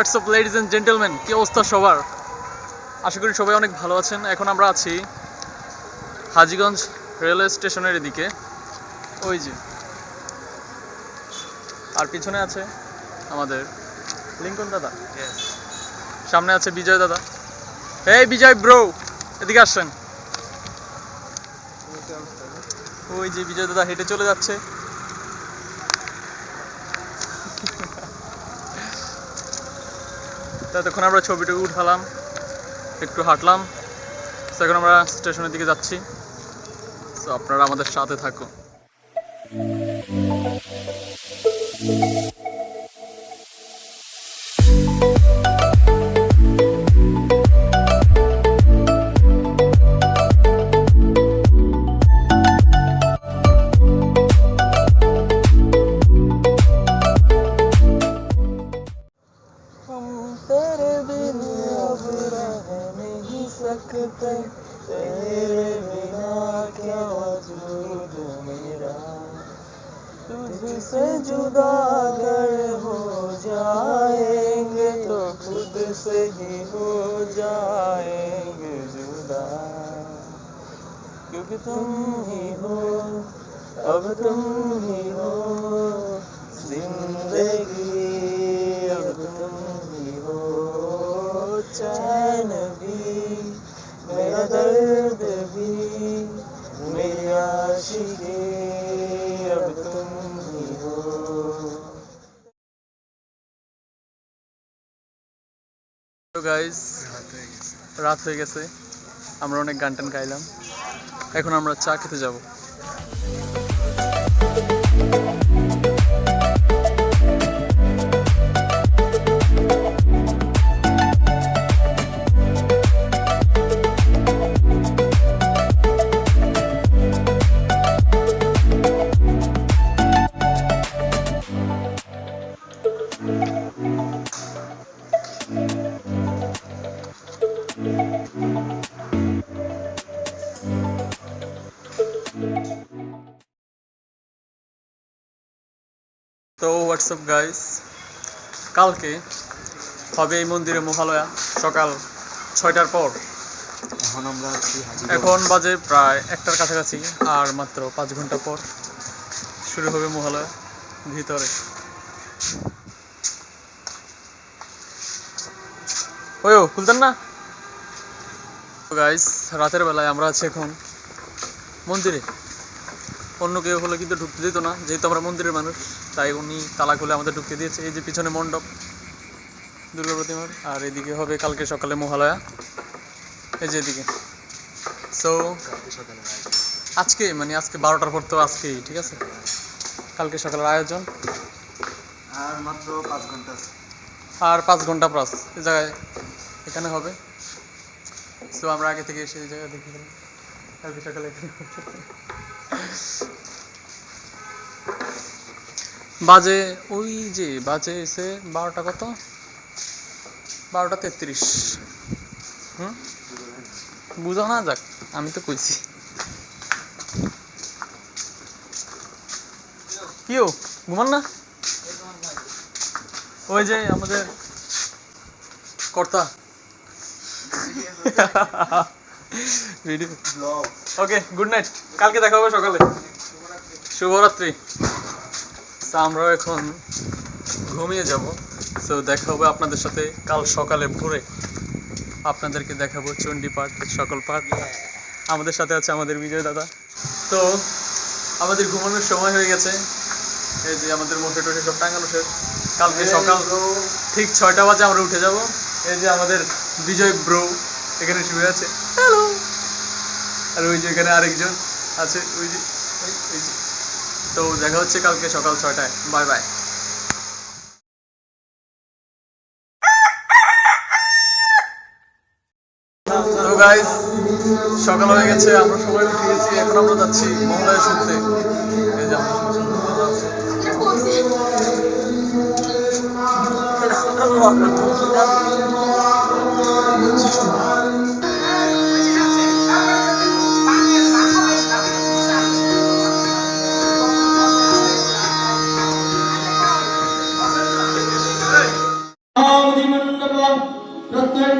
WhatsApp ladies and gentleman, কি অবস্থা সবার? আশা করি সবাই অনেক ভালো আছেন। এখন আমরা আছি হাজীগঞ্জ রেলওয়ে স্টেশনের এদিকে, ওই যে, আর পিছনে আছে আমাদের লিঙ্কন দাদা, সামনে আছে বিজয় দাদা। এই বিজয় ব্রো, এদিকে আসছেন। ওই যে বিজয় দাদা হেঁটে চলে যাচ্ছে। তখন আমরা ছবিটুকু উঠালাম, একটু হাঁটলাম। এখন আমরা স্টেশনের দিকে যাচ্ছি। তো আপনারা আমাদের সাথে থাকুন। तेरे बिना क्या वजूद मेरा, तुझसे जुदा अगर हो जाएंगे तो खुद से ही हो जाएंगे जुदा, क्योंकि तुम ही हो, अब तुम ही हो जिंदगी, अब तुम ही हो चैन भी, मेरा दर्द भी, मेरी आशिकी, अब तुम ही हो। তো গাইস, রাত হয়ে গেছে, আমরা অনেক গান টান গাইলাম, এখন আমরা চা খেতে যাব। তো হোয়াটসঅ্যাপ গাইস, কালকে হবে এই মন্দিরে মহালয়া সকাল 6টার পর। এখন বাজে প্রায় 1টার কাছাকাছি, আর মাত্র 5 ঘন্টা পর শুরু হবে মহালয়া। ভিতরে ওই খুলতেন না গাইস। রাতের বেলায় আমরা আছি এখন মন্দিরে। অন্য কেউ হলে কিন্তু ঢুকতে দিত না, যেহেতু আমরা মন্দিরের মানুষ, তাই উনি তালা খুলে আমাদের ঢুকতে দিয়েছে। এই যে পিছনে মণ্ডপ দুর্গা প্রতিমার, আর এদিকে হবে কালকে সকালে মহালয়া, এই যে এদিকে। সো আজকে মানে আজকে 12টার পর তো আজকেই, ঠিক আছে, কালকে সকালের আয়োজন। আর মাত্র 5 ঘন্টা, আর 5 ঘন্টা প্লাস এই জায়গায় এখানে হবে। সো আমরা আগে থেকে এসে এই জায়গায় দেখি কালকে সকালে বাজে, ওই যে বাজে এসে 12টা, কত 12টা 33। বুঝাও না, যাক আমি তো কইছি। কিও ঘুমান না? ওই যে আমাদের কর্তা। ভিডিও ওকে, গুড নাইট, কালকে দেখা হবে সকালে। শুভরাত্রি। আমরাও এখন ঘুমিয়ে যাব। সো দেখা হবে আপনাদের সাথে কাল সকালে ভোরে। আপনাদেরকে দেখাবো চণ্ডী পাঠ, সকল পাঠ। আমাদের সাথে আছে আমাদের বিজয় দাদা। তো আমাদের ঘুমানোর সময় হয়ে গেছে। এই যে আমাদের মশে টসে সব টাঙ্গানো শেষ। কালকে সকাল ঠিক 6টা বাজে আমরা উঠে যাব। এই যে আমাদের বিজয় ব্রো এখানে শুয়ে আছে, হ্যালো। আর ওই যে এখানে আরেকজন আছে, ওই যে। তো দেখা হচ্ছে কালকে সকাল 6টায়। Bye bye. তো গাইস, সকাল হয়ে গেছে, আমরা সবাই উঠে গেছি। এখন আমরা যাচ্ছি মহালয়া শুনতে। এই যে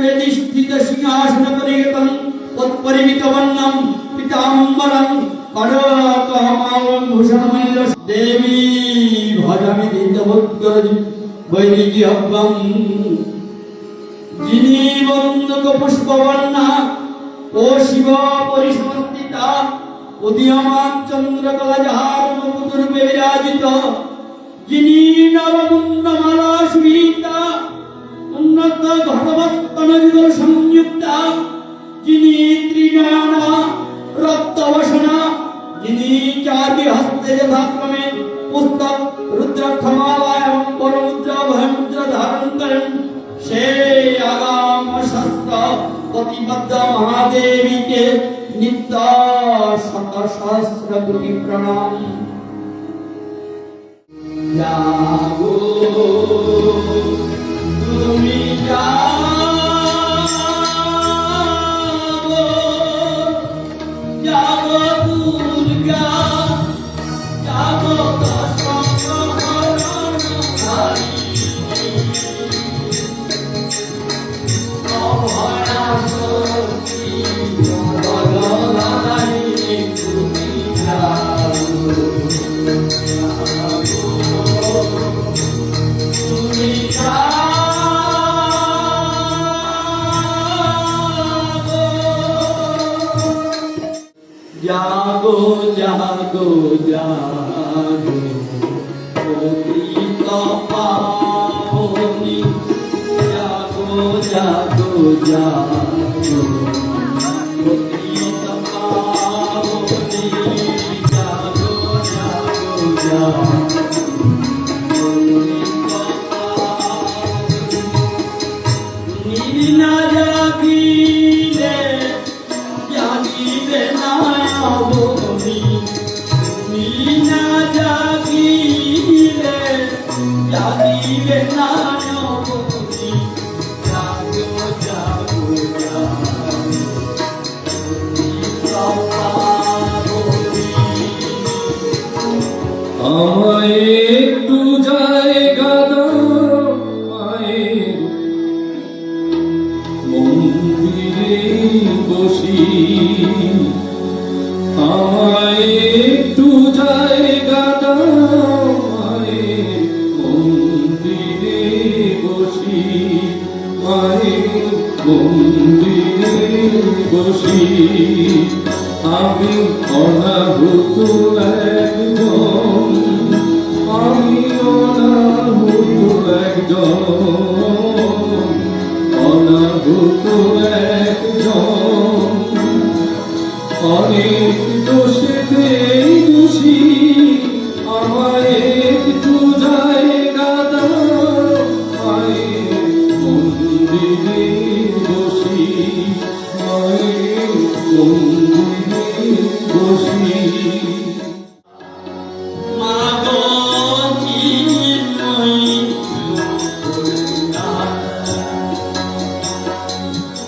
वेदिष्ठित सिंहासन परिगतं तत्परिमितवर्णं पीताम्बरं कनकमहाभूषणमल्ल देवी भजामि दीनवद्गरज वैरिज्यहब्बं जिनी बन्दक पुष्पवर्णा ओ शिव परिसमर्थिता उदीयमान चंद्रकला जहार मुकुटरूपे विराजित जिनी नवमुन्नमाला सुविता उन्नत घटवत्तनयुगल संयुक्ता जिनी त्रिनयना रक्तवसना जिनी चारि हस्ते यथाक्रमे पुस्तक रुद्राक्षमाला एवं वरमुद्रा भयमुद्रा धारण करें से आगाम शस्त्र प्रतिबद्ध महादेवी के नित्य शत सहस्र कोटि प्रणाम। जागो तुमी जागो जागो दुर्गा जागो दशकरणधारी अभया शक्ति बलधारी तुमी जागो तुमी जागो जागो जागो पतित पावनी जागो जागो जागो पतित पावनी जागो जागो जागो नीना जागीले जागीले नायबोनी नीना जागीले जागीले नायबोनी जागो जागो जागो আমায় একটু জায়গা দাও মায়ের মন্দিরে বসি আমায় একটু জায়গা দাও মায়ের মন্দিরে বসি মায়ের মন্দিরে বসি আমি অনাহুত একজন আমি অনাহুত একজন অনাহুত একজন অনেক দোষেতে দোষী আমায় একটু জায়গা দাও মায়ের মন্দিরে বসি মায়ের মন্দিরে বসি मागो चिन्मयी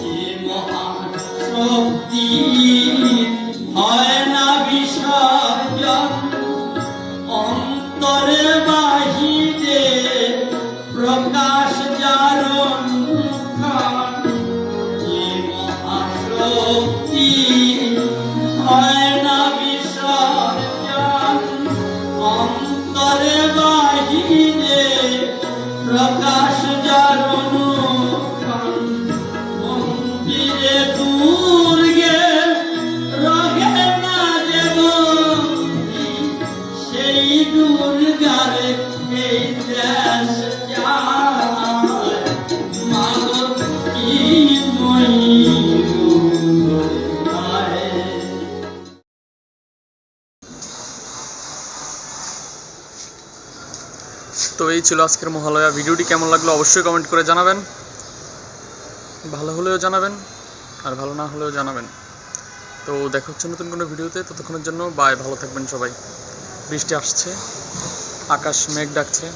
ये महान शक्ति है ना विसर्जन अंतरे बाहिरे प्रकाश जारण मुखान ये महाशक्ति है ना विसर्जन अंतरे बाहिरे प्रकाश जारण मन्दिरे दुर्गे रगे ना देवी সেই দুর্গারে এই দেশ যায় মাগো কি ময়ী তো এই ছিল আজকের মহালয়া ভিডিওটি কেমন লাগলো অবশ্যই কমেন্ট করে জানাবেন ভালো হলেও জানাবেন আর ভালো না হলেও জানাবেন তো দেখা হচ্ছে নতুন কোনো ভিডিওতে ততক্ষণের জন্য বাই ভালো থাকবেন সবাই বৃষ্টি আসছে আকাশ মেঘ ডাকছে